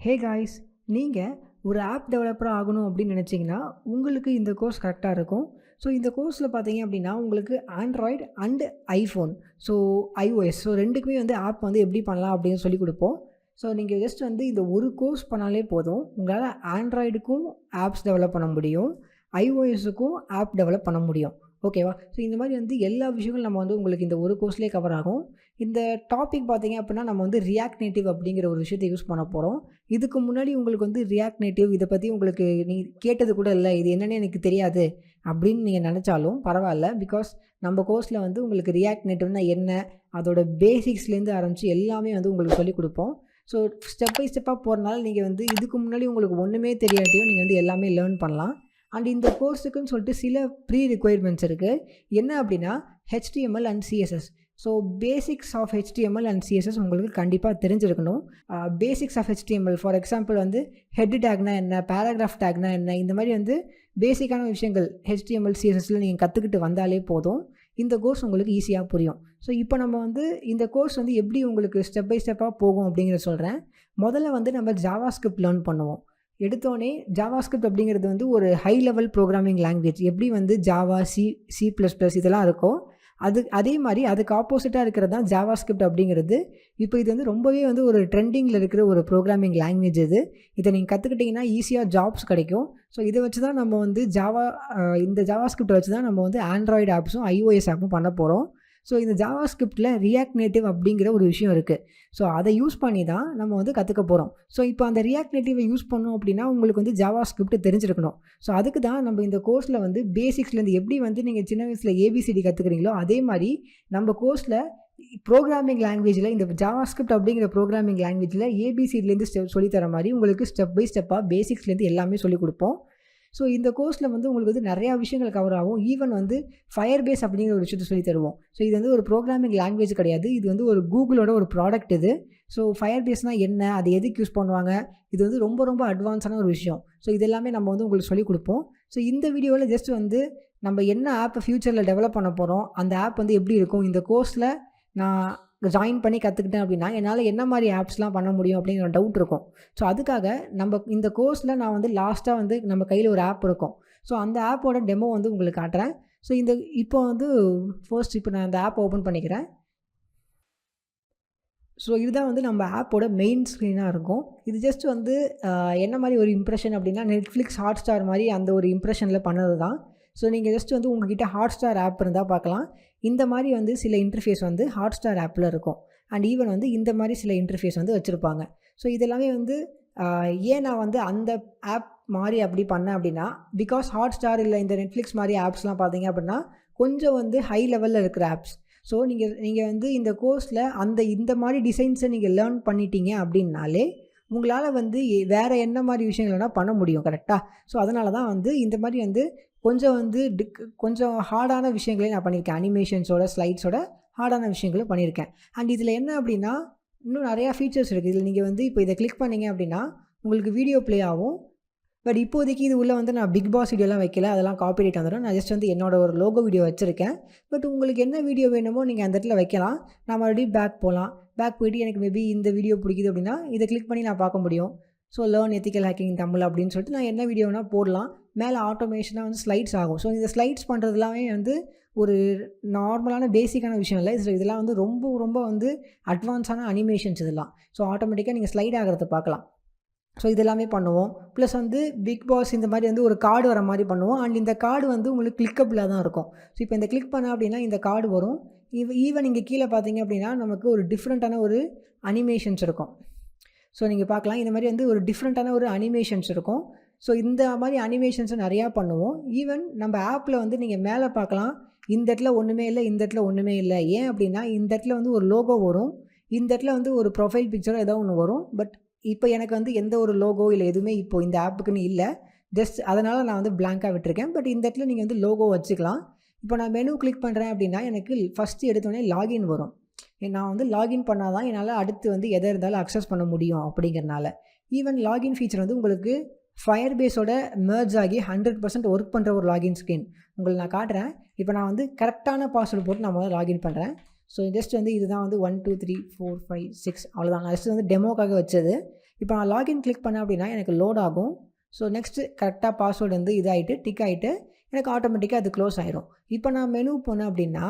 Hey guys, நீங்கள் ஒரு app டெவலப்பராக ஆகணும் அப்படின்னு நினச்சிங்கன்னா உங்களுக்கு இந்த கோர்ஸ் கரெக்டாக இருக்கும். ஸோ இந்த கோர்ஸில் பார்த்தீங்க அப்படின்னா உங்களுக்கு Android and iPhone, so iOS, so ரெண்டுக்குமே வந்து ஆப் வந்து எப்படி பண்ணலாம் அப்படின்னு சொல்லி கொடுப்போம். ஸோ நீங்கள் ஜஸ்ட் வந்து இந்த ஒரு கோர்ஸ் பண்ணாலே போதும், உங்களால் ஆண்ட்ராய்டுக்கும் ஆப்ஸ் டெவலப் பண்ண முடியும், iOSக்கும் ஆப் டெவலப் பண்ண முடியும். ஓகேவா? ஸோ இந்த மாதிரி வந்து எல்லா விஷயங்களும் நம்ம வந்து உங்களுக்கு இந்த ஒரு கோர்ஸ்லேயே கவர் ஆகும். இந்த டாபிக் பார்த்தீங்க அப்படின்னா நம்ம வந்து ரியாக்ட் நேட்டிவ் அப்படிங்கிற ஒரு விஷயத்தை யூஸ் பண்ண போகிறோம். இதுக்கு முன்னாடி உங்களுக்கு வந்து ரியாக்ட் நேட்டிவ் இதை பற்றி உங்களுக்கு நீங்கள் கேட்டது கூட இல்லை, இது என்னென்னு எனக்கு தெரியாது அப்படின்னு நீங்கள் நினச்சாலும் பரவாயில்ல. பிகாஸ் நம்ம கோர்ஸில் வந்து உங்களுக்கு ரியாக்ட் நேட்டிவ்னா என்ன, அதோட பேசிக்ஸ்லேருந்து ஆரம்பித்து எல்லாமே வந்து உங்களுக்கு சொல்லிக் கொடுப்போம். ஸோ ஸ்டெப் பை ஸ்டெப்பாக போகிறனால நீங்கள் வந்து இதுக்கு முன்னாடி உங்களுக்கு ஒன்றுமே தெரியாட்டியும் நீங்கள் வந்து எல்லாமே லேர்ன் பண்ணலாம். அண்ட் இந்த கோர்ஸுக்குன்னு சொல்லிட்டு சில ப்ரீ ரிக்வயர்மெண்ட்ஸ் இருக்குது. என்ன அப்படின்னா HTML and CSS. So basics of HTML and CSS உங்களுக்கு கண்டிப்பாக தெரிஞ்சிருக்கணும். பேசிக்ஸ் ஆஃப் HTML ஃபார் எக்ஸாம்பிள் வந்து ஹெட் டேக்னா என்ன, பேராகிராஃப் டேக்னா என்ன, இந்த மாதிரி வந்து பேசிக்கான விஷயங்கள் HTML CSSல நீங்கள் கற்றுக்கிட்டு வந்தாலே போதும், இந்த கோர்ஸ் உங்களுக்கு ஈஸியாக புரியும். ஸோ இப்போ நம்ம வந்து இந்த கோர்ஸ் வந்து எப்படி உங்களுக்கு ஸ்டெப் பை ஸ்டெப்பாக போகும் அப்படிங்கிறத சொல்கிறேன். முதல்ல வந்து நம்ம ஜாவாஸ்கிரிப்ட் லேர்ன் பண்ணுவோம். எடுத்தோடனே ஜாவாஸ்கிரிப்ட் அப்படிங்கிறது வந்து ஒரு ஹை லெவல் ப்ரோக்ராமிங் லாங்குவேஜ். எப்படி வந்து ஜாவா, C++ இதெல்லாம் இருக்கோ அதே மாதிரி அதுக்கு ஆப்போசிட்டாக இருக்கிறது தான் ஜாவாஸ்கிரிப்ட் அப்படிங்கிறது. இப்போ இது வந்து ரொம்பவே வந்து ஒரு ட்ரெண்டிங்கில் இருக்கிற ஒரு ப்ரோக்ராமிங் லாங்குவேஜ் இது. இதை நீங்கள் கற்றுக்கிட்டிங்கன்னா ஈஸியாக ஜாப்ஸ் கிடைக்கும். ஸோ இதை வச்சு தான் நம்ம வந்து இந்த ஜாவாஸ்கிரிப்டை வச்சு தான் நம்ம வந்து ஆண்ட்ராய்டு ஆப்ஸும் iOS ஆப்பும் பண்ண போகிறோம். ஸோ இந்த ஜாவாஸ்கிரிப்டில் ரியாக்ட் நேட்டிவ் அப்படிங்கிற ஒரு விஷயம் இருக்குது. ஸோ அதை யூஸ் பண்ணி தான் நம்ம வந்து கற்றுக்க போகிறோம். ஸோ இப்போ அந்த ரியாக்ட் நேட்டிவை யூஸ் பண்ணோம் அப்படின்னா உங்களுக்கு வந்து ஜாவாஸ்கிரிப்ட் தெரிஞ்சிருக்கணும். ஸோ அதுக்கு தான் நம்ம இந்த கோர்ஸில் வந்து பேசிக்ஸ்லேருந்து எப்படி வந்து நீங்கள் சின்ன வயசில் ABCD கற்றுக்குறீங்களோ அதே மாதிரி நம்ம கோர்ஸில் ப்ரோக்ராமிங் லாங்குவேஜில் இந்த ஜாவாஸ்கிரிப்ட் அப்படிங்கிற ப்ரோக்ராமிங் லாங்குவேஜில் ABCDலேருந்து சொல்லித்தர மாதிரி உங்களுக்கு ஸ்டெப் பை ஸ்டெப்பாக பேசிக்ஸ்லேருந்து எல்லாமே சொல்லிக் கொடுப்போம். ஸோ இந்த கோர்ஸில் வந்து உங்களுக்கு வந்து நிறையா விஷயங்கள் கவர் ஆகும். ஈவன் வந்து ஃபயர்பேஸ் அப்படிங்கிற ஒரு விஷயத்தை சொல்லி தருவோம். ஸோ இது வந்து ஒரு ப்ரோக்ராமிங் லாங்குவேஜ் கிடையாது, இது வந்து ஒரு கூகுளோட ஒரு ப்ராடக்ட் இது. ஸோ ஃபயர்பேஸ்னால் என்ன, அது எதுக்கு யூஸ் பண்ணுவாங்க, இது வந்து ரொம்ப ரொம்ப அட்வான்ஸான ஒரு விஷயம். ஸோ இது எல்லாமே நம்ம வந்து உங்களுக்கு சொல்லிக் கொடுப்போம். ஸோ இந்த வீடியோவில் ஜஸ்ட் வந்து நம்ம என்ன ஆப்பை ஃப்யூச்சரில் டெவலப் பண்ண போகிறோம், அந்த ஆப் வந்து எப்படி இருக்கும், இந்த கோர்ஸில் நான் ஜாயின் பண்ணி கற்றுக்கிட்டேன் அப்படின்னா என்னால் என்ன மாதிரி ஆப்ஸ்லாம் பண்ண முடியும் அப்படிங்கிற டவுட் இருக்கும். ஸோ அதுக்காக நம்ம இந்த கோர்ஸில் நான் வந்து லாஸ்ட்டாக வந்து நம்ம கையில் ஒரு ஆப் இருக்கும். ஸோ அந்த ஆப்போட டெமோ வந்து உங்களுக்கு காட்டுறேன். ஸோ இப்போ வந்து இப்போ நான் அந்த ஆப் ஓப்பன் பண்ணிக்கிறேன். ஸோ இதுதான் வந்து நம்ம ஆப்போட மெயின் ஸ்க்ரீனாக இருக்கும். இது ஜஸ்ட் வந்து என்ன மாதிரி ஒரு இம்ப்ரெஷன் அப்படின்னா நெட்ஃப்ளிக்ஸ், ஹாட்ஸ்டார் மாதிரி அந்த ஒரு இம்ப்ரெஷனில் பண்ணது தான். ஸோ நீங்கள் ஜஸ்ட் வந்து உங்கள்கிட்ட ஹாட்ஸ்டார் ஆப் இருந்தால் பார்க்கலாம். இந்த மாதிரி வந்து சில இன்டர்ஃபேஸ் வந்து ஹாட்ஸ்டார் ஆப்பில் இருக்கும். அண்ட் ஈவன் வந்து இந்த மாதிரி சில இன்டர்ஃபேஸ் வந்து வச்சுருப்பாங்க. ஸோ இதெல்லாமே வந்து ஏன் நான் வந்து அந்த ஆப் மாதிரி அப்படி பண்ணேன் அப்படின்னா, பிகாஸ் ஹாட்ஸ்டார் இல்லை இந்த நெட்ஃப்ளிக்ஸ் மாதிரி ஆப்ஸ்லாம் பார்த்தீங்க அப்படின்னா கொஞ்சம் வந்து ஹை லெவலில் இருக்கிற ஆப்ஸ். ஸோ நீங்கள் வந்து இந்த கோர்ஸில் இந்த மாதிரி டிசைன்ஸை நீங்கள் லேர்ன் பண்ணிட்டீங்க அப்படின்னாலே உங்களால் வந்து வேறு என்ன மாதிரி விஷயங்கள்னா பண்ண முடியும். கரெக்டாக? ஸோ அதனால தான் வந்து இந்த மாதிரி வந்து கொஞ்சம் ஹார்டான விஷயங்களையும் நான் பண்ணியிருக்கேன். அனிமேஷன்ஸோட, ஸ்லைட்ஸோட ஹார்டான விஷயங்களும் பண்ணியிருக்கேன். அண்ட் இதில் என்ன அப்படின்னா இன்னும் நிறையா ஃபீச்சர்ஸ் இருக்குது. இதில் நீங்கள் வந்து இப்போ இதை கிளிக் பண்ணிங்க அப்படின்னா உங்களுக்கு வீடியோ ப்ளே ஆகும். பட் இப்போதைக்கு இது உள்ளே வந்து நான் பிக் பாஸ் வீடியோலாம் வைக்கல, அதெல்லாம் காப்பிரைட் வந்துடும். நான் ஜஸ்ட் வந்து என்னோட ஒரு லோகோ வீடியோ வச்சுருக்கேன். பட் உங்களுக்கு என்ன வீடியோ வேணுமோ நீங்கள் அந்த இடத்துல வைக்கலாம். நான் மறுபடியும் பேக் போயிட்டு எனக்கு மேபி இந்த வீடியோ பிடிக்குது அப்படின்னா இதை கிளிக் பண்ணி நான் பார்க்க முடியும். So learn ethical hacking Tamil அப்படின்னு சொல்லிட்டு நான் என்ன வீடியோனா போடலாம். மேலே ஆட்டோமேஷனாக வந்து ஸ்லைட்ஸ் ஆகும். ஸோ இந்த ஸ்லைட்ஸ் பண்ணுறதுலாமே வந்து ஒரு நார்மலான பேசிக்கான விஷயம் இல்லை. இதெல்லாம் வந்து ரொம்ப ரொம்ப வந்து அட்வான்ஸான அனிமேஷன்ஸ் இதெல்லாம். ஸோ ஆட்டோமேட்டிக்காக நீங்கள் ஸ்லைட் ஆகிறத பார்க்கலாம். ஸோ இதெல்லாமே பண்ணுவோம். ப்ளஸ் வந்து பிக் பாஸ் இந்த மாதிரி வந்து ஒரு கார்டு வர மாதிரி பண்ணுவோம். அண்ட் இந்த கார்டு வந்து உங்களுக்கு கிளிக்கபிளாக தான் இருக்கும். ஸோ இப்போ இந்த கிளிக் பண்ண அப்படின்னா இந்த கார்டு வரும். ஈவன் இங்கே கீழே பார்த்தீங்க அப்படின்னா நமக்கு ஒரு டிஃப்ரெண்ட்டான ஒரு அனிமேஷன்ஸ் இருக்கும். ஸோ நீங்கள் பார்க்கலாம், இந்த மாதிரி வந்து ஒரு டிஃப்ரெண்ட்டான ஒரு அனிமேஷன்ஸ் இருக்கும். ஸோ இந்த மாதிரி அனிமேஷன்ஸை நிறையா பண்ணுவோம். ஈவன் நம்ம ஆப்பில் வந்து நீங்கள் மேலே பார்க்கலாம், இந்த இடத்துல ஒன்றுமே இல்லை, இந்த இடத்துல ஒன்றுமே இல்லை. ஏன் அப்படின்னா இந்த இடத்துல வந்து ஒரு லோகோ வரும், இந்த இடத்துல வந்து ஒரு ப்ரொஃபைல் பிக்சரோ ஏதோ ஒன்று வரும். பட் இப்போ எனக்கு வந்து எந்த ஒரு லோகோ இல்லை எதுவுமே இப்போ இந்த ஆப்புக்குன்னு இல்லை. ஜஸ்ட் அதனால் நான் வந்து பிளாங்காக விட்டுருக்கேன். பட் இந்த இடத்துல நீங்கள் வந்து லோகோ வச்சுக்கலாம். இப்போ நான் மெனு கிளிக் பண்ணுறேன் அப்படின்னா எனக்கு ஃபஸ்ட்டு எடுத்தோடனே லாகின் வரும். நான் வந்து லாகின் பண்ணால் தான் என்னால் அடுத்து வந்து எதை இருந்தாலும் அக்சஸ் பண்ண முடியும் அப்படிங்கிறனால. ஈவன் லாகின் ஃபீச்சர் வந்து உங்களுக்கு ஃபயர்பேஸோட மெர்ஜ் ஆகி 100% ஒர்க் பண்ணுற ஒரு லாகின் ஸ்க்ரீன் உங்களுக்கு நான் காட்டுறேன். இப்போ நான் வந்து கரெக்டான பாஸ்வேர்டு போட்டு நான் முதல்ல லாகின் பண்ணுறேன். ஸோ ஜஸ்ட் வந்து இதுதான் வந்து 1 2 3 4 5 6 அவ்வளோதான். நான் ஜஸ்ட் வந்து டெமோக்காக வச்சது. இப்போ நான் லாகின் கிளிக் பண்ணேன் அப்படின்னா எனக்கு லோட் ஆகும். ஸோ நெக்ஸ்ட்டு கரெக்டாக பாஸ்வேர்டு வந்து இதாகிட்டு டிக் ஆகிட்டு எனக்கு ஆட்டோமேட்டிக்காக அது க்ளோஸ் ஆயிரும். இப்போ நான் மெனு போனேன் அப்படின்னா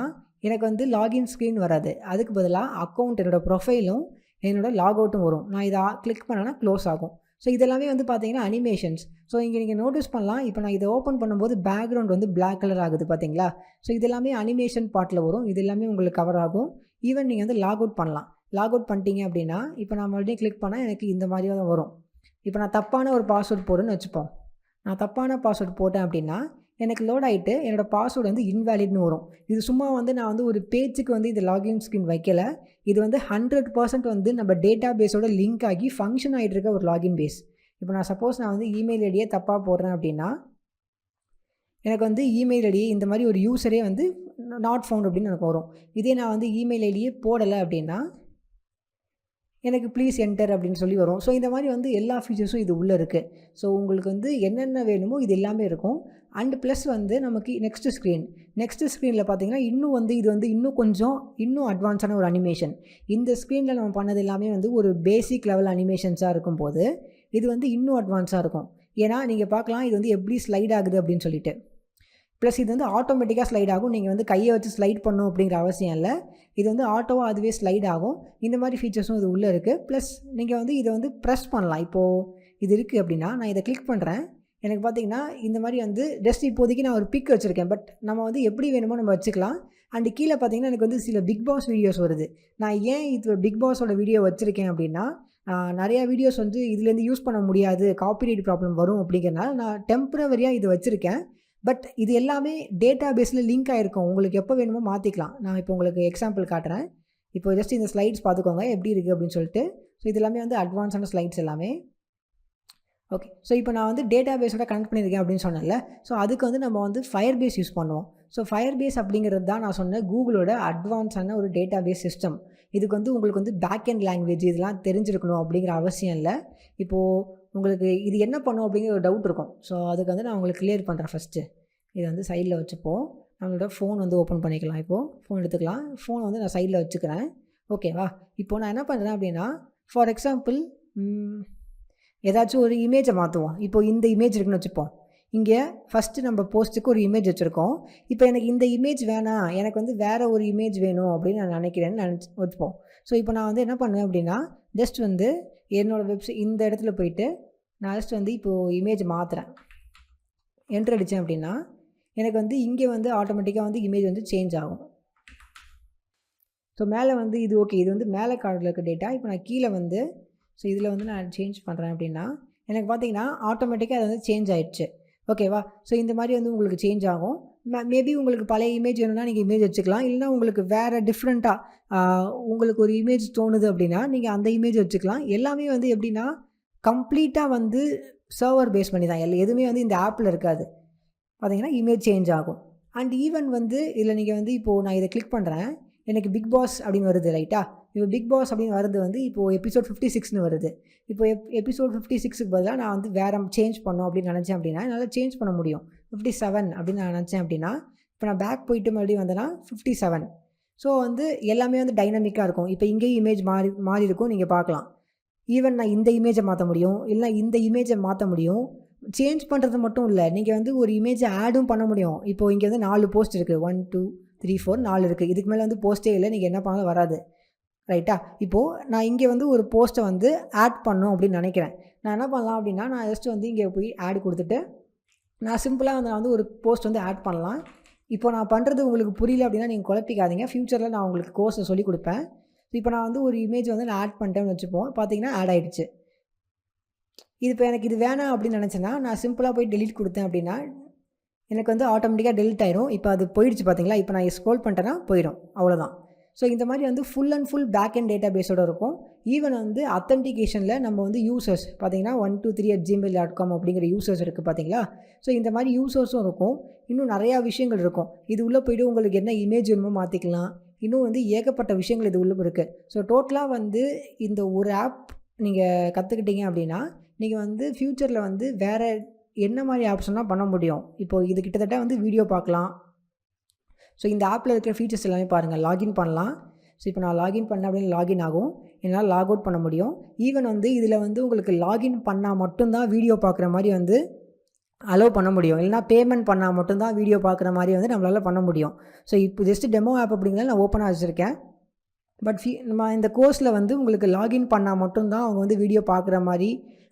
எனக்கு வந்து லாகின் ஸ்க்ரீன் வராது. அதுக்கு பதிலாக அக்கௌண்ட் என்னோடய ப்ரொஃபைலும் என்னோடய லாக் அவுட்டும் வரும். நான் இதை கிளிக் பண்ணேன்னா க்ளோஸ் ஆகும். ஸோ இதெல்லாமே வந்து பார்த்தீங்கன்னா அனிமேஷன்ஸ். ஸோ இங்கே நீங்கள் நோட்டீஸ் பண்ணலாம். இப்போ நான் இதை ஓப்பன் பண்ணும்போது பேக்ரவுண்ட் வந்து பிளாக் கலர் ஆகுது பார்த்தீங்களா? ஸோ இது எல்லாமே அனிமேஷன் பார்ட்டில் வரும். இது எல்லாமே உங்களுக்கு கவர் ஆகும். ஈவன் நீங்கள் வந்து லாக் அவுட் பண்ணலாம். லாக் அவுட் பண்ணிட்டீங்க அப்படின்னா இப்போ நான் மறுபடியும் கிளிக் பண்ணால் எனக்கு இந்த மாதிரி தான் வரும். இப்போ நான் தப்பான ஒரு பாஸ்வேர்ட் போடுறேன்னு வச்சுப்போம். நான் தப்பான பாஸ்வேர்ட் போட்டேன் அப்படின்னா எனக்கு லோட் ஆகிட்டு என்னோடய பாஸ்வேர்டு வந்து இன்வேலிட்னு வரும். இது சும்மா வந்து நான் வந்து ஒரு பேஜுக்கு வந்து இது லாகின் ஸ்க்ரீன் வைக்கல. இது வந்து 100% வந்து நம்ம டேட்டா பேஸோட லிங்க் ஆகி ஃபங்க்ஷன் ஆகிட்டு இருக்க ஒரு லாகின் பேஸ். இப்போ நான் சப்போஸ் நான் வந்து இமெயில் ஐடியே தப்பாக போடுறேன் அப்படின்னா எனக்கு வந்து இமெயில் ஐடியே இந்த மாதிரி ஒரு யூஸரே வந்து நாட் ஃபவுண்ட் அப்படின்னு எனக்கு வரும். இதே நான் வந்து இமெயில் ஐடியே போடலை அப்படின்னா எனக்கு ப்ளீஸ் என்டர் அப்படின்னு சொல்லி வரும். ஸோ இந்த மாதிரி வந்து எல்லா ஃபீச்சர்ஸும் இது உள்ளே இருக்குது. ஸோ உங்களுக்கு வந்து என்னென்ன வேணுமோ இது எல்லாமே இருக்கும். அண்ட் ப்ளஸ் வந்து நமக்கு நெக்ஸ்ட்டு ஸ்க்ரீனில் பார்த்தீங்கன்னா இன்னும் வந்து இது வந்து இன்னும் அட்வான்ஸான ஒரு அனிமேஷன். இந்த ஸ்க்ரீனில் நம்ம பண்ணது எல்லாமே வந்து ஒரு பேசிக் லெவல் அனிமேஷன்ஸாக இருக்கும்போது இது வந்து இன்னும் அட்வான்ஸாக இருக்கும். ஏன்னா நீங்கள் பார்க்கலாம் இது வந்து எப்படி ஸ்லைட் ஆகுது அப்படின்னு சொல்லிட்டு. ப்ளஸ் இது வந்து ஆட்டோமேட்டிக்காக ஸ்லைட் ஆகும். நீங்கள் வந்து கையை வச்சு ஸ்லைட் பண்ணணும் அப்படிங்கிற அவசியம் இல்லை. இது வந்து ஆட்டோவாக அதுவே ஸ்லைட் ஆகும். இந்த மாதிரி ஃபீச்சர்ஸும் இது உள்ளே இருக்குது. ப்ளஸ் நீங்கள் வந்து இதை வந்து ப்ரெஸ் பண்ணலாம். இப்போது இது இருக்குது அப்படின்னா நான் இதை கிளிக் பண்ணுறேன். எனக்கு பார்த்தீங்கன்னா இந்த மாதிரி வந்து ஜஸ்ட் இப்போதைக்கு நான் ஒரு பிக் வச்சுருக்கேன். பட் நம்ம வந்து எப்படி வேணுமோ நம்ம வச்சுக்கலாம். அண்டு கீழே பார்த்தீங்கன்னா எனக்கு வந்து சில பிக் பாஸ் வீடியோஸ் வருது. நான் ஏன் இது பிக் பாஸோட வீடியோ வச்சுருக்கேன் அப்படின்னா நிறையா வீடியோஸ் வந்து இதுலேருந்து யூஸ் பண்ண முடியாது, காப்பிரைட் ப்ராப்ளம் வரும் அப்படிங்கிறனால நான் டெம்பரவரியாக இது வச்சுருக்கேன். பட் இது எல்லாமே டேட்டா பேஸில் லிங்க் ஆகிருக்கும். உங்களுக்கு எப்போ வேணுமோ மாற்றிக்கலாம். நான் இப்போ உங்களுக்கு எக்ஸாம்பிள் காட்டுறேன். இப்போ ஜஸ்ட் இந்த ஸ்லைட்ஸ் பார்த்துக்கோங்க எப்படி இருக்குது அப்படின்னு சொல்லிட்டு. ஸோ இது எல்லாமே வந்து அட்வான்ஸான ஸ்லைட்ஸ் எல்லாமே. ஓகே, ஸோ இப்போ நான் வந்து டேட்டா பேஸோட கனெக்ட் பண்ணியிருக்கேன் அப்படின்னு சொன்னேன்ல. ஸோ அதுக்கு வந்து நம்ம வந்து ஃபயர் பேஸ் யூஸ் பண்ணுவோம். ஸோ ஃபயர் பேஸ் அப்படிங்கிறது தான் நான் சொன்ன கூகுளோட அட்வான்ஸான ஒரு டேட்டா பேஸ் சிஸ்டம். இதுக்கு வந்து உங்களுக்கு வந்து பேக் அண்ட் லாங்குவேஜ் இதெல்லாம் தெரிஞ்சிருக்கணும் அப்படிங்கிற அவசியம் இல்லை. இப்போது உங்களுக்கு இது என்ன பண்ணும் அப்படிங்கிற ஒரு டவுட் இருக்கும். ஸோ அதுக்கு வந்து நான் உங்களுக்கு கிளியர் பண்ணுறேன். ஃபஸ்ட்டு இதை வந்து சைடில் வச்சுப்போம். நம்மளோட ஃபோன் வந்து ஓப்பன் பண்ணிக்கலாம். இப்போது ஃபோன் எடுத்துக்கலாம். ஃபோனை வந்து நான் சைடில் வச்சுக்கிறேன். ஓகேவா? இப்போது நான் என்ன பண்ணுறேன் அப்படின்னா ஃபார் எக்ஸாம்பிள் ஏதாச்சும் ஒரு இமேஜை மாற்றுவோம். இப்போது இந்த இமேஜ் இருக்குன்னு வச்சுப்போம். இங்கே ஃபஸ்ட்டு நம்ம போஸ்ட்டுக்கு ஒரு இமேஜ் வச்சுருக்கோம். இப்போ எனக்கு இந்த இமேஜ் வேணாம், எனக்கு வந்து வேறு ஒரு இமேஜ் வேணும் அப்படின்னு நான் நினைக்கிறேன்னு வச்சுப்போம். ஸோ இப்போ நான் வந்து என்ன பண்ணுவேன் அப்படின்னா ஜஸ்ட் வந்து என்னோடய இந்த இடத்துல போயிட்டு நான் ஜஸ்ட் வந்து இப்போது இமேஜ் மாற்றுறேன். என்ட்ரு அடித்தேன் அப்படின்னா எனக்கு வந்து இங்கே வந்து ஆட்டோமேட்டிக்காக வந்து இமேஜ் வந்து சேஞ்ச் ஆகும். ஸோ மேலே வந்து இது ஓகே, இது வந்து மேலே கார்டில் இருக்க டேட்டா. இப்போ நான் கீழே வந்து ஸோ இதில் வந்து நான் சேஞ்ச் பண்ணுறேன் அப்படின்னா எனக்கு பார்த்தீங்கன்னா ஆட்டோமேட்டிக்காக அது வந்து சேஞ்ச் ஆகிடுச்சு. ஓகேவா? ஸோ இந்த மாதிரி வந்து உங்களுக்கு சேஞ்ச் ஆகும். மேபி உங்களுக்கு பழைய இமேஜ் வேணும்னா நீங்கள் இமேஜ் வச்சுக்கலாம். இல்லைனா உங்களுக்கு வேறு டிஃப்ரெண்ட்டாக உங்களுக்கு ஒரு இமேஜ் தோணுது அப்படின்னா நீங்கள் அந்த இமேஜ் வச்சுக்கலாம். எல்லாமே வந்து எப்படின்னா கம்ப்ளீட்டாக வந்து சர்வர் பேஸ் பண்ணி தான். எதுவுமே வந்து இந்த ஆப்பில் இருக்காது. பார்த்தீங்கன்னா இமேஜ் சேஞ்ச் ஆகும். அண்ட் ஈவன் வந்து இதில் நீங்கள் வந்து இப்போது நான் இதை கிளிக் பண்ணுறேன். எனக்கு பிக் பாஸ் அப்படின்னு வருது ரைட்டா? இப்போ பிக் பாஸ் அப்படின்னு வருது வந்து இப்போது எபிசோட் 56ன்னு வருது. இப்போ எபிசோட் 56க்கு பதிலாக நான் வந்து வேறு சேஞ்ச் பண்ணோம் அப்படின்னு நினச்சேன் அப்படின்னா என்னால் சேஞ்ச் பண்ண முடியும். 57 அப்படின்னு நான் நினச்சேன் அப்படின்னா இப்போ நான் பேக் போயிட்டு மறுபடியும் வந்தேன்னா 57. ஸோ வந்து எல்லாமே வந்து டைனமிக்காக இருக்கும். இப்போ இங்கேயும் இமேஜ் மாறி இருக்கும், நீங்கள் பார்க்கலாம். ஈவன் நான் இந்த இமேஜை மாற்ற முடியும், இல்லை இந்த இமேஜை மாற்ற முடியும். சேஞ்ச் பண்ணுறது மட்டும் இல்லை, நீங்கள் வந்து ஒரு இமேஜை ஆடும் பண்ண முடியும். இப்போது இங்கே வந்து 4 போஸ்ட் இருக்குது. 1 2 3 4 4 இருக்குது. இதுக்கு மேலே வந்து போஸ்ட்டே இல்லை, நீங்கள் என்ன பண்ணாலும் வராது ரைட்டா? இப்போது நான் இங்கே வந்து ஒரு போஸ்ட்டை வந்து ஆட் பண்ணணும் அப்படின்னு நினைக்கிறேன். நான் என்ன பண்ணலாம் அப்படின்னா நான் ஜஸ்ட் வந்து இங்கே போய் ஆட் கொடுத்துட்டு நான் சிம்பிளாக வந்து ஒரு போஸ்ட் வந்து ஆட் பண்ணலாம். இப்போ நான் பண்ணுறது உங்களுக்கு புரியல அப்படின்னா நீங்கள் குழப்பிக்காதீங்க. ஃப்யூச்சரில் நான் உங்களுக்கு கோர்ஸை சொல்லிக் கொடுப்பேன். இப்போ நான் வந்து ஒரு இமேஜ் வந்து நான் ஆட் பண்ணிட்டேன்னு வச்சுப்போம். பார்த்தீங்கன்னா ஆட் ஆகிடுச்சு. இது இப்போ எனக்கு இது வேணாம் அப்படின்னு நினச்சேன்னா நான் சிம்பிளாக போய் டெலீட் கொடுத்தேன் அப்படின்னா எனக்கு வந்து ஆட்டோமேட்டிக்காக டெலிட் ஆயிரும். இப்போ அது போயிடுச்சு பார்த்தீங்களா? இப்போ நான் ஸ்க்ரோல் பண்ணிட்டேன்னா போயிடும், அவ்வளோதான். ஸோ இந்த மாதிரி வந்து full and full back and data பேஸோடு இருக்கும். ஈவன் வந்து அத்தன்டிகேஷனில் நம்ம வந்து யூசர்ஸ் பார்த்தீங்கன்னா 123@gmail.com அப்படிங்கிற யூசர்ஸ் இருக்குது பார்த்தீங்களா? ஸோ இந்த மாதிரி யூசர்ஸும் இருக்கும். இன்னும் நிறையா விஷயங்கள் இருக்கும். இது உள்ளே போய்ட்டு உங்களுக்கு என்ன இமேஜ் வேணுமோ மாற்றிக்கலாம். இன்னும் வந்து ஏகப்பட்ட விஷயங்கள் இது உள்ளே இருக்குது. ஸோ டோட்டலாக வந்து இந்த ஒரு ஆப் நீங்கள் கற்றுக்கிட்டீங்க அப்படின்னா நீங்கள் வந்து ஃப்யூச்சரில் வந்து வேறு என்ன மாதிரி ஆப்ஷன்லாம் பண்ண முடியும். இப்போது இது கிட்டத்தட்ட வந்து வீடியோ பார்க்கலாம். ஸோ இந்த ஆப்பில் இருக்கிற ஃபீச்சர்ஸ் எல்லாமே பாருங்கள். லாகின் பண்ணலாம், ஸோ இப்போ நான் லாகின் பண்ணேன் அப்படின்னு லாகின் ஆகும், என்னால் லாக் அவுட் பண்ண முடியும். ஈவன் வந்து இதில் வந்து உங்களுக்கு லாகின் பண்ணால் மட்டும்தான் வீடியோ பார்க்குற மாதிரி வந்து அலோவ் பண்ண முடியும். இல்லைனா பேமெண்ட் பண்ணால் மட்டும்தான் வீடியோ பார்க்குற மாதிரி வந்து நம்மளால் பண்ண முடியும். ஸோ இப்போ ஜஸ்ட் டெமோ ஆப் அப்படிங்கிறத நான் ஓப்பனாக வச்சுருக்கேன். பட் நம்ம இந்த கோர்ஸில் வந்து உங்களுக்கு லாகின் பண்ணால் மட்டும்தான் அவங்க வந்து வீடியோ பார்க்குற மாதிரி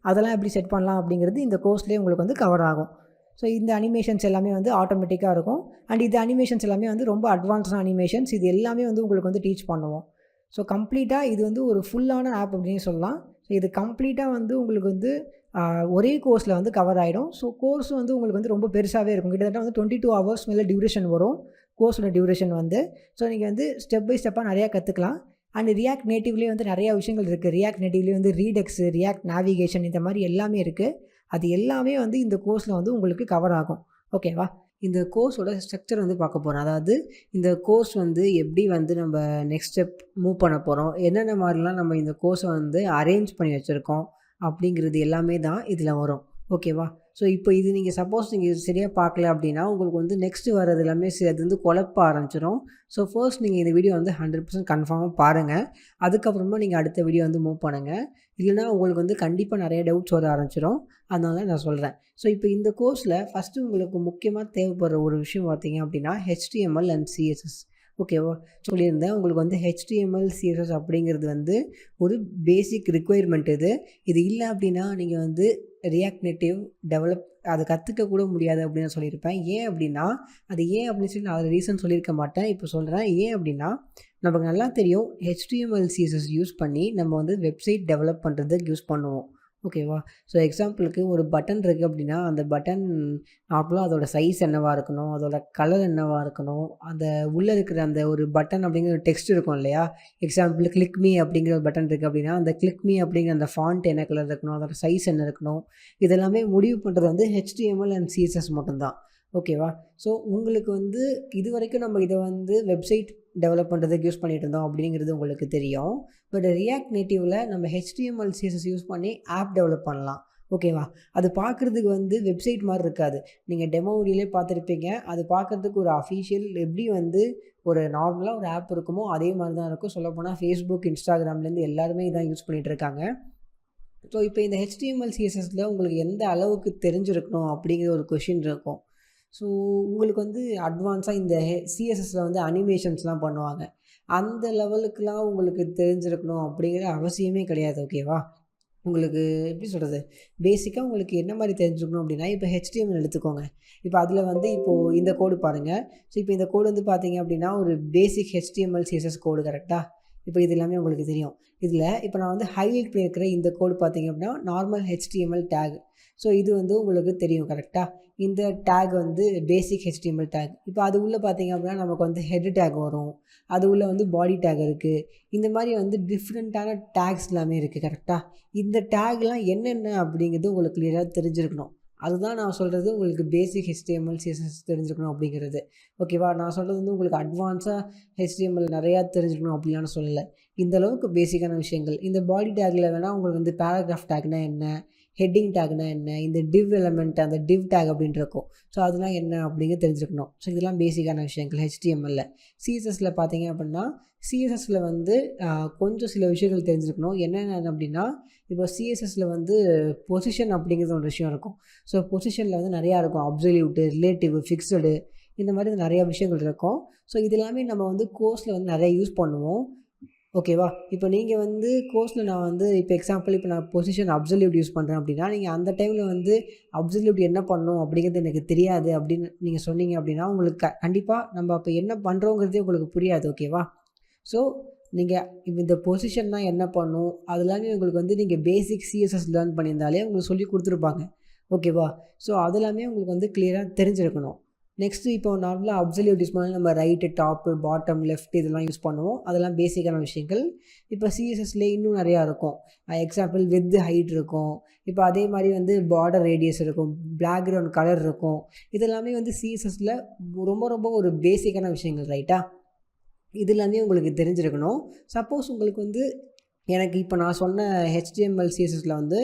அதெல்லாம் எப்படி செட் பண்ணலாம் அப்படிங்கிறது இந்த கோர்ஸ்லேயே உங்களுக்கு வந்து கவர் ஆகும். ஸோ இந்த அனிமேஷன்ஸ் எல்லாமே வந்து ஆட்டோமேட்டிக்காக இருக்கும். அண்ட் இந்த அனிமேஷன்ஸ் எல்லாமே வந்து ரொம்ப அட்வான்ஸான அனிமேஷன்ஸ். இது எல்லாமே வந்து உங்களுக்கு வந்து டீச் பண்ணுவோம். ஸோ கம்ப்ளீட்டாக இது வந்து ஒரு ஃபுல்லான ஆப் அப்படின்னு சொல்லலாம். ஸோ இது கம்ப்ளீட்டாக வந்து உங்களுக்கு வந்து ஒரே கோர்ஸில் வந்து கவர் ஆகிடும். ஸோ கோர்ஸ் வந்து உங்களுக்கு வந்து ரொம்ப பெருசாகவே இருக்கும். கிட்டத்தட்ட வந்து 22 ஹவர்ஸ் மேலே டியூரேஷன் வரும் கோர்ஸோட டியூரேஷன் வந்து. ஸோ நீங்கள் வந்து ஸ்டெப் பை ஸ்டெப்பாக நிறையா கற்றுக்கலாம். அண்ட் ரியாக்ட் நேட்டிவ்லேயே வந்து நிறையா விஷயங்கள் இருக்குது. ரியாக்ட் நேட்டிவ்லேயே வந்து ரீடெக்ஸு, ரியாக்ட் நேவிகேஷன் இந்த மாதிரி எல்லாமே இருக்குது. அது எல்லாமே வந்து இந்த கோர்ஸில் வந்து உங்களுக்கு கவர் ஆகும். ஓகேவா? இந்த கோர்ஸோட ஸ்ட்ரக்சர் வந்து பார்க்க போகிறோம். அதாவது இந்த கோர்ஸ் வந்து எப்படி வந்து நம்ம நெக்ஸ்ட் ஸ்டெப் மூவ் பண்ண போகிறோம், என்னென்ன மாதிரிலாம் நம்ம இந்த கோர்ஸை வந்து அரேஞ்ச் பண்ணி வச்சுருக்கோம் அப்படிங்கிறது எல்லாமே தான் இதில் வரும். ஓகேவா? ஸோ இப்போ இது நீங்கள் சப்போஸ் நீங்கள் சரியாக பார்க்கல அப்படின்னா உங்களுக்கு வந்து நெக்ஸ்ட்டு வர்றது எல்லாமே அது வந்து குழப்ப ஆரம்பிச்சிடும். ஸோ ஃபர்ஸ்ட் நீங்கள் இந்த வீடியோ வந்து 100% கன்ஃபார்மாக பாருங்கள். அதுக்கப்புறமா நீங்கள் அடுத்த வீடியோ வந்து மூவ் பண்ணுங்கள். இல்லைனா உங்களுக்கு வந்து கண்டிப்பாக நிறைய டவுட்ஸ் வர ஆரம்பிச்சிடும். அதனால தான் நான் சொல்கிறேன். ஸோ இப்போ இந்த கோர்ஸில் ஃபஸ்ட்டு உங்களுக்கு முக்கியமாக தேவைப்படுற ஒரு விஷயம் பார்த்தீங்க அப்படின்னா HTML அண்ட் CSS. ஓகேவா? சொல்லியிருந்தேன் உங்களுக்கு வந்து HTML, CSS அப்படிங்கிறது வந்து ஒரு பேசிக் ரிக்குவயர்மெண்ட். இது இல்லை அப்படின்னா நீங்கள் வந்து ரியாக்ட் நேட்டிவ் டெவலப் அதை கற்றுக்க கூட முடியாது அப்படின்னு நான் சொல்லியிருப்பேன். ஏன் அப்படின்னா அது ஏன் அப்படின்னு சொல்லி நான் ரீசன் சொல்லியிருக்க மாட்டேன். இப்போ சொல்கிறேன். ஏன் அப்படின்னா நமக்கு நல்லா தெரியும் HTML, CSS யூஸ் பண்ணி நம்ம வந்து வெப்சைட் டெவலப் பண்ணுறதுக்கு யூஸ் பண்ணுவோம். ஓகேவா? ஸோ எக்ஸாம்பிளுக்கு ஒரு பட்டன் இருக்குது அப்படின்னா அந்த பட்டன் நார்மலாக அதோடய சைஸ் என்னவாக இருக்கணும், அதோட கலர் என்னவாக இருக்கணும், அந்த உள்ளே இருக்கிற அந்த ஒரு பட்டன் அப்படிங்கிற ஒரு டெக்ஸ்ட் இருக்கும் இல்லையா? எக்ஸாம்பிள் கிளிக் மீ அப்படிங்கிற ஒரு பட்டன் இருக்குது அப்படின்னா அந்த கிளிக் மீ அப்படிங்கிற அந்த ஃபாண்ட் என்ன கலர் இருக்கணும், அதோட சைஸ் என்ன இருக்கணும், இதெல்லாமே முடிவு பண்ணுறது வந்து HTML அண்ட் CSS மட்டும்தான். ஓகேவா? ஸோ உங்களுக்கு வந்து இது வரைக்கும் நம்ம இதை வந்து வெப்சைட் டெவலப் பண்ணுறதுக்கு யூஸ் பண்ணிகிட்டு இருந்தோம் அப்படிங்கிறது உங்களுக்கு தெரியும். பட் ரியாக்ட் நேட்டிவில் நம்ம HTML, CSS யூஸ் பண்ணி ஆப் டெவலப் பண்ணலாம். ஓகேவா? அது பார்க்குறதுக்கு வந்து வெப்சைட் மாதிரி இருக்காது. நீங்கள் டெமோ வீடியோலே பார்த்துருப்பீங்க. அது பார்க்குறதுக்கு ஒரு அஃபிஷியல் எப்படி வந்து ஒரு நார்மலாக ஒரு ஆப் இருக்குமோ அதே மாதிரி தான் இருக்கும். சொல்லப்போனால் ஃபேஸ்புக், இன்ஸ்டாகிராம்லேருந்து எல்லாருமே இதான் யூஸ் பண்ணிகிட்ருக்காங்க. ஸோ இப்போ இந்த HTML, CSSல உங்களுக்கு எந்த அளவுக்கு தெரிஞ்சிருக்கணும் அப்படிங்கிற ஒரு கொஷின் இருக்கும். ஸோ உங்களுக்கு வந்து அட்வான்ஸாக இந்த CSSல வந்து அனிமேஷன்ஸ்லாம் பண்ணுவாங்க. அந்த லெவலுக்குலாம் உங்களுக்கு தெரிஞ்சிருக்கணும் அப்படிங்கிற அவசியமே கிடையாது. ஓகேவா? உங்களுக்கு எப்படி சொல்கிறது, பேசிக்காக உங்களுக்கு என்ன மாதிரி தெரிஞ்சுக்கணும் அப்படின்னா இப்போ HTML எடுத்துக்கோங்க. இப்போ அதில் வந்து இப்போது இந்த கோடு பாருங்கள். ஸோ இப்போ இந்த கோடு வந்து பார்த்தீங்க அப்படின்னா ஒரு பேசிக் HTML, CSS கோடு. கரெக்டாக? இப்போ இது எல்லாமே உங்களுக்கு தெரியும். இதில் இப்போ நான் வந்து ஹைலைட் பண்ணியிருக்கிற இந்த கோடு பார்த்தீங்க அப்படின்னா நார்மல் HTML டேக். ஸோ இது வந்து உங்களுக்கு தெரியும். கரெக்டாக? இந்த டேக் வந்து பேசிக் HTML டேக். இப்போ அது உள்ளே பார்த்தீங்க அப்படின்னா நமக்கு வந்து ஹெட் டேக் வரும், அது உள்ளே வந்து பாடி டேக் இருக்குது. இந்த மாதிரி வந்து டிஃப்ரெண்ட்டான டேக்ஸ் எல்லாமே இருக்குது. கரெக்டாக? இந்த டேக்லாம் என்னென்ன அப்படிங்கிறது உங்களுக்கு கிளியராக தெரிஞ்சிருக்கணும். அதுதான் நான் சொல்கிறது உங்களுக்கு பேசிக் HTML, CSS தெரிஞ்சுக்கணும் அப்படிங்கிறது. ஓகேவா? நான் சொல்கிறது வந்து உங்களுக்கு அட்வான்ஸாக HTML நிறையா தெரிஞ்சுக்கணும் அப்படின்லாம் சொல்லலை. இந்தளவுக்கு பேசிக்கான விஷயங்கள். இந்த பாடி டேக்கில் வேணால் உங்களுக்கு வந்து பேராகிராஃப் டேக்னா என்ன, ஹெட்டிங் டேக்னா என்ன, இந்த டிவ் எலமெண்ட் அந்த டிவ் டேக் அப்படின்ட்டு இருக்கும். ஸோ அதெல்லாம் என்ன அப்படிங்கிறது தெரிஞ்சுக்கணும். ஸோ இதெல்லாம் பேசிக்கான விஷயங்கள் HTML. CSSல பார்த்தீங்க அப்படின்னா CSSல வந்து கொஞ்சம் சில விஷயங்கள் தெரிஞ்சுக்கணும். என்னென்ன அப்படின்னா இப்போ CSSல வந்து பொசிஷன் அப்படிங்கிறது ஒரு விஷயம் இருக்கும். ஸோ பொசிஷனில் வந்து நிறையா இருக்கும். அப்சல்யூட்டு, ரிலேட்டிவ், ஃபிக்ஸடு, இந்த மாதிரி நிறையா விஷயங்கள் இருக்கும். ஸோ இது எல்லாமே நம்ம வந்து கோர்ஸில் வந்து நிறையா யூஸ் பண்ணுவோம். ஓகேவா? இப்போ நீங்கள் வந்து கோர்ஸில் நான் வந்து இப்போ எக்ஸாம்பிள் இப்போ நான் பொசிஷன் அப்சல்யூட் யூஸ் பண்ணுறேன் அப்படின்னா நீங்கள் அந்த டைமில் வந்து அப்சல்யூட் என்ன பண்ணணும் அப்படிங்கிறது எனக்கு தெரியாது அப்படின்னு நீங்கள் சொன்னீங்க அப்படின்னா உங்களுக்கு கண்டிப்பாக நம்ம அப்போ என்ன பண்ணுறோங்கிறதே உங்களுக்கு புரியாது. ஓகேவா? ஸோ நீங்கள் இந்த பொசிஷன்னா என்ன பண்ணும் அதெல்லாமே உங்களுக்கு வந்து நீங்கள் பேசிக் CSS லேர்ன் பண்ணியிருந்தாலே உங்களுக்கு சொல்லி கொடுத்துருப்பாங்க. ஓகேவா? ஸோ அதெல்லாமே உங்களுக்கு வந்து கிளியராக தெரிஞ்சிருக்கணும். நெக்ஸ்ட்டு இப்போ நார்மலாக அப்சல்யூட் யூஸ் பண்ணாலும் நம்ம ரைட்டு, டாப்பு, பாட்டம், லெஃப்ட் இதெல்லாம் யூஸ் பண்ணுவோம். அதெல்லாம் பேசிக்கான விஷயங்கள். இப்போ CSSல இன்னும் நிறையா இருக்கும். எக்ஸாம்பிள் வித், ஹைட் இருக்கும். இப்போ அதே மாதிரி வந்து பார்டர் ரேடியஸ் இருக்கும், பேக்ரவுண்ட் கலர் இருக்கும். இதெல்லாமே வந்து CSSல ரொம்ப ரொம்ப ஒரு பேசிக்கான விஷயங்கள். ரைட்டா? இது எல்லாமே உங்களுக்கு தெரிஞ்சிருக்கணும். சப்போஸ் உங்களுக்கு வந்து எனக்கு இப்போ நான் சொன்ன HTML CSSல வந்து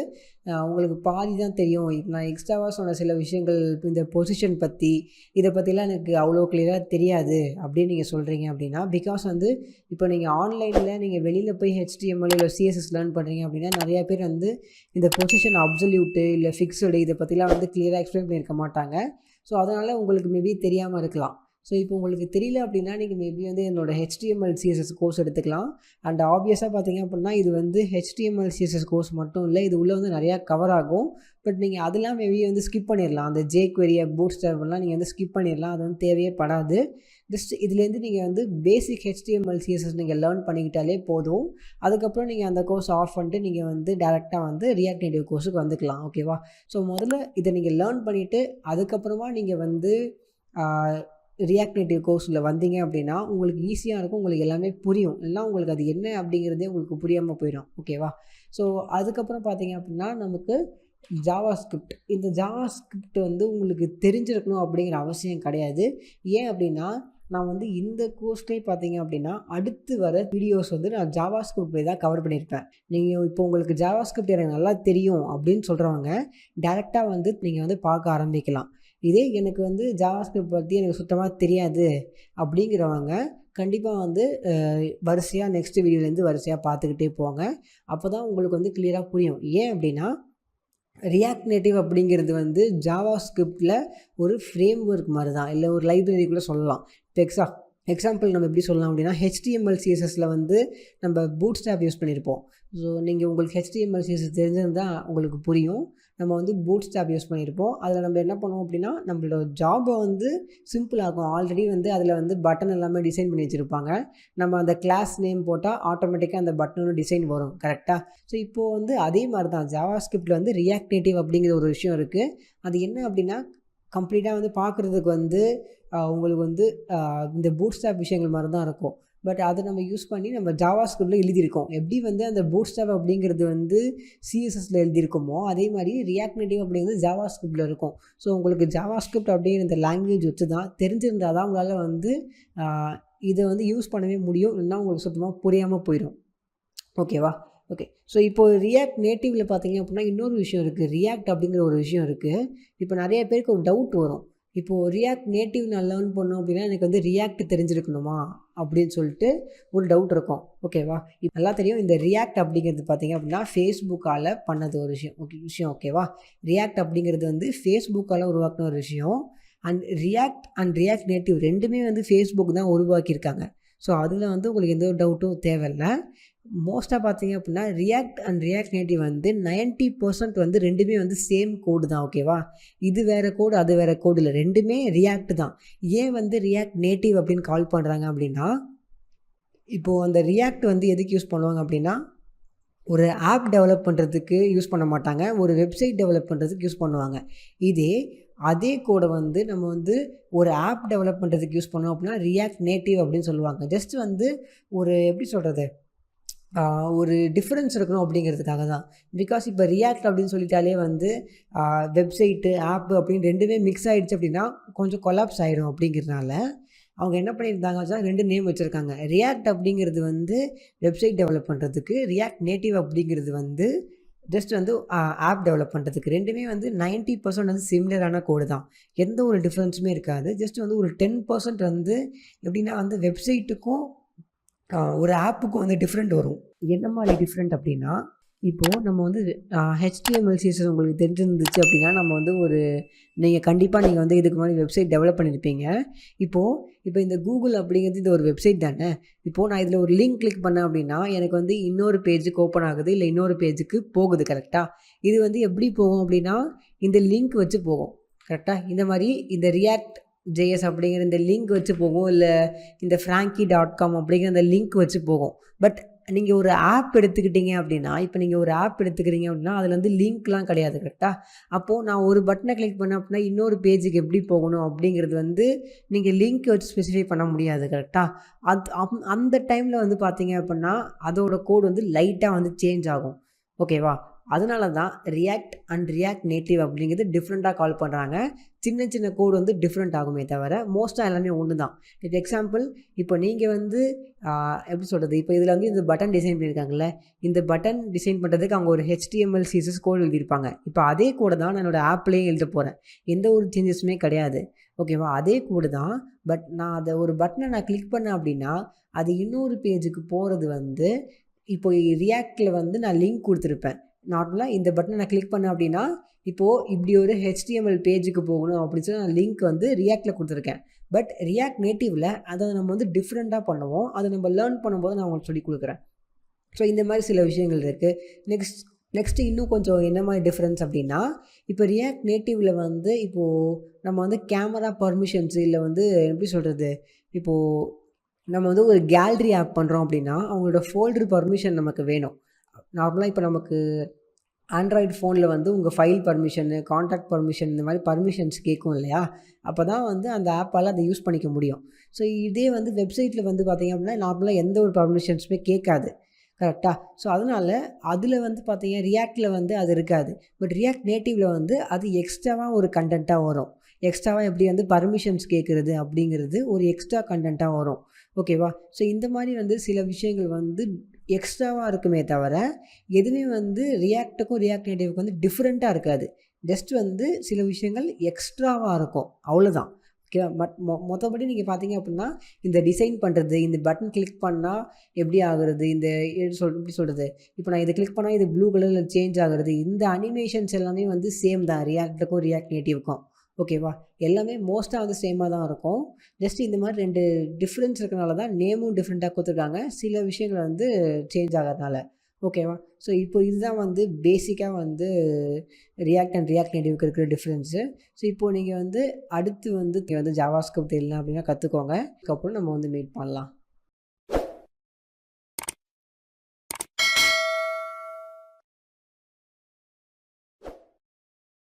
உங்களுக்கு பாதி தான் தெரியும். இப்போ நான் எக்ஸ்ட்ராவா சொன்ன சில விஷயங்கள் இந்த பொசிஷன் பற்றி இதை பற்றிலாம் எனக்கு அவ்வளோ கிளியராக தெரியாது அப்படின்னு நீங்கள் சொல்கிறீங்க அப்படின்னா, பிகாஸ் வந்து இப்போ நீங்கள் ஆன்லைனில் நீங்கள் வெளியில் போய் HTML இல்லை CSS லேர்ன் பண்ணுறீங்க அப்படின்னா நிறையா பேர் வந்து இந்த பொசிஷன் அப்சல்யூட்டு இல்லை ஃபிக்ஸடு இதை பற்றிலாம் வந்து கிளியராக எக்ஸ்பிளைன் பண்ணியிருக்க மாட்டாங்க. ஸோ அதனால் உங்களுக்கு மேபி தெரியாமல் இருக்கலாம். ஸோ இப்போ உங்களுக்கு தெரியல அப்படின்னா நீங்கள் மேபி வந்து என்னோடய HTML CSS கோர்ஸ் எடுத்துக்கலாம். அண்ட் ஆப்வியஸாக பார்த்தீங்க அப்படின்னா இது வந்து HTML CSS கோர்ஸ் மட்டும் இல்லை, இது உள்ளே வந்து நிறையா கவர் ஆகும். பட் நீங்கள் அதெல்லாம் மேபி வந்து ஸ்கிப் பண்ணிடலாம். அந்த jQuery பூட்ஸ்ட்ராப்லாம் நீங்கள் வந்து ஸ்கிப் பண்ணிடலாம். அது வந்து தேவையே படாது. ஜஸ்ட் இதுலேருந்து நீங்கள் வந்து பேசிக் HTML CSS நீங்கள் லேர்ன் பண்ணிக்கிட்டாலே போதும். அதுக்கப்புறம் நீங்கள் அந்த கோர்ஸ் ஆஃப் பண்ணிட்டு நீங்கள் வந்து டேரெக்டாக வந்து ரியாக்ட் நேட்டிவ் கோர்ஸுக்கு வந்துக்கலாம். ஓகேவா? ஸோ முதல்ல இதை நீங்கள் லேர்ன் பண்ணிவிட்டு அதுக்கப்புறமா நீங்கள் வந்து ரியாக்ட் நேட்டிவ் கோர்ஸில் வந்தீங்க அப்படின்னா உங்களுக்கு ஈஸியாக இருக்கும், உங்களுக்கு எல்லாமே புரியும். இல்லைனா உங்களுக்கு அது என்ன அப்படிங்கிறதே உங்களுக்கு புரியாமல் போயிடும். ஓகேவா? ஸோ அதுக்கப்புறம் பார்த்தீங்க அப்படின்னா நமக்கு ஜாவாஸ்கிரிப்ட். இந்த ஜாவாஸ்கிரிப்ட் வந்து உங்களுக்கு தெரிஞ்சிருக்கணும் அப்படிங்கிற அவசியம் கிடையாது. ஏன் அப்படின்னா நான் வந்து இந்த கோர்ஸ்லேயே பார்த்தீங்க அப்படின்னா அடுத்து வர வீடியோஸ் வந்து நான் ஜாவாஸ்கிரிப்ட் தான் கவர் பண்ணியிருப்பேன். நீங்கள் இப்போ உங்களுக்கு ஜாவாஸ்கிரிப்ட் எனக்கு நல்லா தெரியும் அப்படின்னு சொல்கிறவங்க டேரெக்டாக வந்து நீங்கள் வந்து பார்க்க ஆரம்பிக்கலாம். இதே எனக்கு வந்து ஜாவாஸ்கிரிப்ட் பற்றி எனக்கு சுத்தமாக தெரியாது அப்படிங்கிறவங்க கண்டிப்பாக வந்து வரிசையாக நெக்ஸ்ட் வீடியோலேருந்து வரிசையாக பார்த்துக்கிட்டே போங்க. அப்போ தான் உங்களுக்கு வந்து கிளியராக புரியும். ஏன் அப்படின்னா ரியாக்ட் நேட்டிவ் அப்படிங்கிறது வந்து ஜாவாஸ்கிரிப்டில் ஒரு ஃப்ரேம் ஒர்க் மாதிரி தான், இல்லை ஒரு லைப்ரரி கூட சொல்லலாம். இப்போ எக்ஸாம்பிள் நம்ம எப்படி சொல்லலாம் அப்படின்னா HTML CSSல வந்து நம்ம பூட்ஸ்ட்ராப் யூஸ் பண்ணியிருப்போம். ஸோ நீங்கள் உங்களுக்கு HTML CSS தெரிஞ்சிருந்தால் உங்களுக்கு புரியும். நம்ம வந்து பூட்ஸ்ட்ராப் யூஸ் பண்ணியிருப்போம். அதில் நம்ம என்ன பண்ணுவோம் அப்படின்னா நம்மளோட ஜாபை வந்து சிம்பிளாகும். ஆல்ரெடி வந்து அதில் வந்து பட்டன் எல்லாமே டிசைன் பண்ணி வச்சுருப்பாங்க. நம்ம அந்த கிளாஸ் நேம் போட்டால் ஆட்டோமேட்டிக்காக அந்த பட்டனோட டிசைன் வரும். கரெக்டாக? ஸோ இப்போது வந்து அதே மாதிரி தான் ஜாவாஸ்கிரிப்டில் வந்து ரியாக்ட் நேட்டிவ் அப்படிங்கிற ஒரு விஷயம் இருக்குது. அது என்ன அப்படின்னா கம்ப்ளீட்டாக வந்து பார்க்குறதுக்கு வந்து உங்களுக்கு வந்து இந்த பூட்ஸ்ட்ராப் விஷயங்கள் மாதிரி தான் இருக்கும். பட் அதை நம்ம யூஸ் பண்ணி நம்ம ஜாவாஸ்கிரிப்டில் எழுதியிருக்கோம். எப்படி வந்து அந்த பூட்ஸ்ட்ராப் அப்படிங்கிறது வந்து CSSல எழுதியிருக்கோமோ அதே மாதிரி ரியாக்ட் நேட்டிவ் அப்படிங்கிறது ஜாவாஸ்கிரிப்டில் இருக்கும். ஸோ உங்களுக்கு ஜாவாஸ்கிரிப்ட் அப்படிங்கிற இந்த லாங்குவேஜ் வச்சு தான் தெரிஞ்சிருந்தால் தான் உங்களால் வந்து இதை வந்து யூஸ் பண்ணவே முடியும். இல்லைன்னா உங்களுக்கு சுத்தமாக புரியாமல் போயிடும். ஓகேவா? ஓகே. ஸோ இப்போது ரியாக்ட் நேட்டிவில் பார்த்தீங்க அப்படின்னா இன்னொரு விஷயம் இருக்குது. ரியாக்ட் அப்படிங்கிற ஒரு விஷயம் இருக்குது. இப்போ நிறைய பேருக்கு ஒரு டவுட் வரும். இப்போது ரியாக்ட் நேட்டிவ் நான் லேர்ன் பண்ணோம் அப்படின்னா எனக்கு வந்து ரியாக்ட் தெரிஞ்சிருக்கணுமா அப்படின்னு சொல்லிட்டு ஒரு டவுட் இருக்கும். ஓகேவா? இப்போ நல்லா தெரியும். இந்த ரியாக்ட் அப்படிங்கிறது பார்த்தீங்க அப்படின்னா ஃபேஸ்புக்கால் பண்ணது ஒரு விஷயம். ஓகேவா? ரியாக்ட் அப்படிங்கிறது வந்து ஃபேஸ்புக்கால் உருவாக்கின ஒரு விஷயம். அண்ட் ரியாக்ட் நேட்டிவ் ரெண்டுமே வந்து ஃபேஸ்புக் தான் உருவாக்கியிருக்காங்க. ஸோ அதில் வந்து உங்களுக்கு எந்த ஒரு டவுட்டும் தேவையில்லை. மோஸ்ட்டாக பார்த்தீங்க அப்படின்னா ரியாக்ட் நேட்டிவ் வந்து 90% வந்து ரெண்டுமே வந்து சேம் கோடு தான். ஓகேவா? இது வேறு கோடு, அது வேறு கோடு இல்லை, ரெண்டுமே ரியாக்ட் தான். ஏன் வந்து ரியாக்ட் நேட்டிவ் அப்படின்னு கால் பண்ணுறாங்க அப்படின்னா இப்போது அந்த ரியாக்ட் வந்து எதுக்கு யூஸ் பண்ணுவாங்க அப்படின்னா ஒரு ஆப் டெவலப் பண்ணுறதுக்கு யூஸ் பண்ண மாட்டாங்க, ஒரு வெப்சைட் டெவலப் பண்ணுறதுக்கு யூஸ் பண்ணுவாங்க. அதே கோடை வந்து நம்ம வந்து ஒரு ஆப் டெவலப் பண்ணுறதுக்கு யூஸ் பண்ணோம் அப்படின்னா ரியாக்ட் நேட்டிவ் அப்படின்னு சொல்லுவாங்க. ஜஸ்ட் வந்து ஒரு எப்படி சொல்கிறது, ஒரு டிஃப்ரென்ஸ் இருக்கணும் அப்படிங்கிறதுக்காக தான். பிகாஸ் இப்போ ரியாக்ட் அப்படின்னு சொல்லிட்டாலே வந்து வெப்சைட்டு ஆப்பு அப்படின்னு ரெண்டுமே மிக்ஸ் ஆகிடுச்சு அப்படின்னா கொஞ்சம் கொலாப்ஸ் ஆகிடும். அப்படிங்கிறதுனால அவங்க என்ன பண்ணியிருந்தாங்க, 2 நேம் வச்சுருக்காங்க. ரியாக்ட் அப்படிங்கிறது வந்து வெப்சைட் டெவலப் பண்ணுறதுக்கு, ரியாக்ட் நேட்டிவ் அப்படிங்கிறது வந்து ஜஸ்ட் வந்து ஆப் டெவலப் பண்ணுறதுக்கு. ரெண்டுமே வந்து 90% வந்து சிமிலரான கோடு தான், எந்த ஒரு டிஃப்ரென்ஸுமே இருக்காது. ஜஸ்ட் வந்து ஒரு 10% வந்து எப்படின்னா வந்து வெப்சைட்டுக்கும் ஒரு ஆப்புக்கும் வந்து டிஃப்ரெண்ட் வரும். என்ன மாதிரி டிஃப்ரெண்ட் அப்படின்னா இப்போது நம்ம வந்து HTML CSS உங்களுக்கு தெரிஞ்சிருந்துச்சு அப்படின்னா நம்ம வந்து நீங்கள் கண்டிப்பாக நீங்கள் வந்து இதுக்கு முன்னாடி வெப்சைட் டெவலப் பண்ணியிருப்பீங்க. இப்போ இந்த கூகுள் அப்படிங்கிறது இது ஒரு வெப்சைட் தானே. இப்போது நான் இதில் ஒரு லிங்க் கிளிக் பண்ணேன் அப்படின்னா எனக்கு வந்து இன்னொரு பேஜுக்கு ஓப்பன் ஆகுது, இல்லை இன்னொரு பேஜுக்கு போகுது. கரெக்டாக? இது வந்து எப்படி போகும் அப்படின்னா இந்த லிங்க் வச்சு போகும். கரெக்டாக? இந்த மாதிரி இந்த ரியாக்ட் JS அப்படிங்கிற இந்த லிங்க் வச்சு போகும், இல்லை இந்த frankie.com அப்படிங்கிற அந்த லிங்க் வச்சு போகும். பட் நீங்கள் ஒரு ஆப் எடுத்துக்கிட்டீங்க அப்படின்னா இப்போ நீங்கள் ஒரு ஆப் எடுத்துக்கிறீங்க அப்படின்னா அதில் வந்து லிங்க்லாம் கிடையாது. கரெக்டாக? அப்போது நான் ஒரு பட்டனை கிளிக் பண்ணேன் அப்படின்னா இன்னொரு பேஜுக்கு எப்படி போகணும் அப்படிங்கிறது வந்து நீங்கள் லிங்க் வச்சு ஸ்பெசிஃபை பண்ண முடியாது. கரெக்டாக? அந்த டைமில் வந்து பார்த்தீங்க அப்படின்னா அதோட கோடு வந்து லைட்டாக வந்து சேஞ்ச் ஆகும். ஓகேவா? அதனால தான் ரியாக்ட் அண்ட் ரியாக்ட் நேட்டிவ் அப்படிங்கிறது டிஃப்ரெண்ட்டாக கால் பண்ணுறாங்க. சின்ன சின்ன கோடு வந்து டிஃப்ரெண்ட் ஆகுமே தவிர மோஸ்ட்டாக எல்லாமே ஒன்று தான். இப்போ எக்ஸாம்பிள், இப்போ நீங்கள் வந்து எப்படி சொல்கிறது, இப்போ இதில் வந்து இந்த பட்டன் டிசைன் பண்ணியிருக்காங்கல்ல, இந்த பட்டன் டிசைன் பண்ணுறதுக்கு அவங்க ஒரு HTML CSS கோடு எழுதியிருப்பாங்க. இப்போ அதே கோடை தான் நான் என்னோடய ஆப்லேயும் எழுத போகிறேன். எந்த ஒரு சேஞ்சஸுமே கிடையாது. ஓகேவா? அதே கோடு தான். பட் நான் அதை ஒரு பட்டனை நான் கிளிக் பண்ணேன் அப்படின்னா அது இன்னொரு பேஜுக்கு போகிறது வந்து இப்போ ரியாக்டில் வந்து நான் லிங்க் கொடுத்துருப்பேன். நார்மலாக இந்த பட்டனை நான் கிளிக் பண்ணேன் அப்படின்னா இப்போது இப்படி ஒரு HTML பேஜுக்கு போகணும் அப்படின்னு சொல்லி நான் லிங்க் வந்து ரியாக்டில் கொடுத்துருக்கேன். பட் ரியாக்ட் நேட்டிவில் அதை நம்ம வந்து டிஃப்ரெண்ட்டாக பண்ணுவோம். அதை நம்ம லேர்ன் பண்ணும்போது நான் உங்களுக்கு சொல்லிக் கொடுக்குறேன். ஸோ இந்த மாதிரி சில விஷயங்கள் இருக்குது. நெக்ஸ்ட்டு இன்னும் கொஞ்சம் என்ன மாதிரி டிஃப்ரென்ஸ் அப்படின்னா, இப்போ ரியாக்ட் நேட்டிவில் வந்து இப்போது நம்ம வந்து கேமரா பர்மிஷன்ஸ் இல்லை வந்து எப்படி சொல்கிறது, இப்போது நம்ம வந்து ஒரு கேலரி ஆப் பண்ணுறோம் அப்படின்னா அவங்களோட ஃபோல்டர் பர்மிஷன் நமக்கு வேணும். நார்மலாக இப்போ நமக்கு ஆண்ட்ராய்டு ஃபோனில் வந்து உங்கள் ஃபைல் பர்மிஷனு, கான்டாக்ட் பர்மிஷன் இந்த மாதிரி பர்மிஷன்ஸ் கேட்கும் இல்லையா? அப்போ தான் வந்து அந்த ஆப்பால் அதை யூஸ் பண்ணிக்க முடியும். ஸோ இதே வந்து வெப்சைட்டில் வந்து பார்த்திங்க அப்படின்னா நார்மலாக எந்த ஒரு பர்மிஷன்ஸுமே கேட்காது. கரெக்டாக? ஸோ அதனால் அதில் வந்து பார்த்தீங்க ரியாக்டில் வந்து அது இருக்காது. பட் ரியாக்ட் நேட்டிவில் வந்து அது எக்ஸ்ட்ராவாக ஒரு கண்டென்ட்டாக வரும். எக்ஸ்ட்ராவாக எப்படி வந்து பர்மிஷன்ஸ் கேட்குறது அப்படிங்கிறது ஒரு எக்ஸ்ட்ரா கண்டென்ட்டாக வரும். ஓகேவா? ஸோ இந்த மாதிரி வந்து சில விஷயங்கள் வந்து எக்ஸ்ட்ராவாக இருக்குமே தவிர எதுவுமே வந்து ரியாக்ட்டுக்கும் ரியாக்ட் நேட்டிவ்க்கு வந்து டிஃப்ரெண்ட்டாக இருக்காது. ஜஸ்ட் வந்து சில விஷயங்கள் எக்ஸ்ட்ராவாக இருக்கும், அவ்வளோதான். ஓகேவா? பட் மொத்தப்படி நீங்கள் பார்த்தீங்க அப்படின்னா இந்த டிசைன் பண்ணுறது, இந்த பட்டன் கிளிக் பண்ணால் எப்படி ஆகுறது, இந்த எப்படி சொல்கிறது, இப்போ நான் இதை கிளிக் பண்ணால் இது ப்ளூ கலரில் சேஞ்ச் ஆகுறது, இந்த அனிமேஷன்ஸ் எல்லாமே வந்து சேம் தான் ரியாக்ட்டுக்கும் ரியாக்ட் நேட்டிவ்க்கும். ஓகேவா? எல்லாமே மோஸ்ட்டாக வந்து சேமாக தான் இருக்கும். ஜஸ்ட் இந்த மாதிரி 2 டிஃப்ரென்ஸ் இருக்கனால தான் நேமும் டிஃப்ரெண்ட்டாக கொடுத்துருக்காங்க. சில விஷயங்கள் வந்து சேஞ்ச் ஆகிறதுனால. ஓகேவா? ஸோ இப்போ இதுதான் வந்து பேசிக்காக வந்து ரியாக்ட் அண்ட் ரியாக்ட் நேட்டிவ்க்கு இருக்கிற டிஃப்ரென்ஸு. ஸோ இப்போது நீங்கள் வந்து அடுத்து வந்து ஜாவா ஸ்கிரிப்ட் இல்லை அப்படின்னா கற்றுக்கோங்க. அதுக்கப்புறம் நம்ம வந்து மீட் பண்ணலாம்.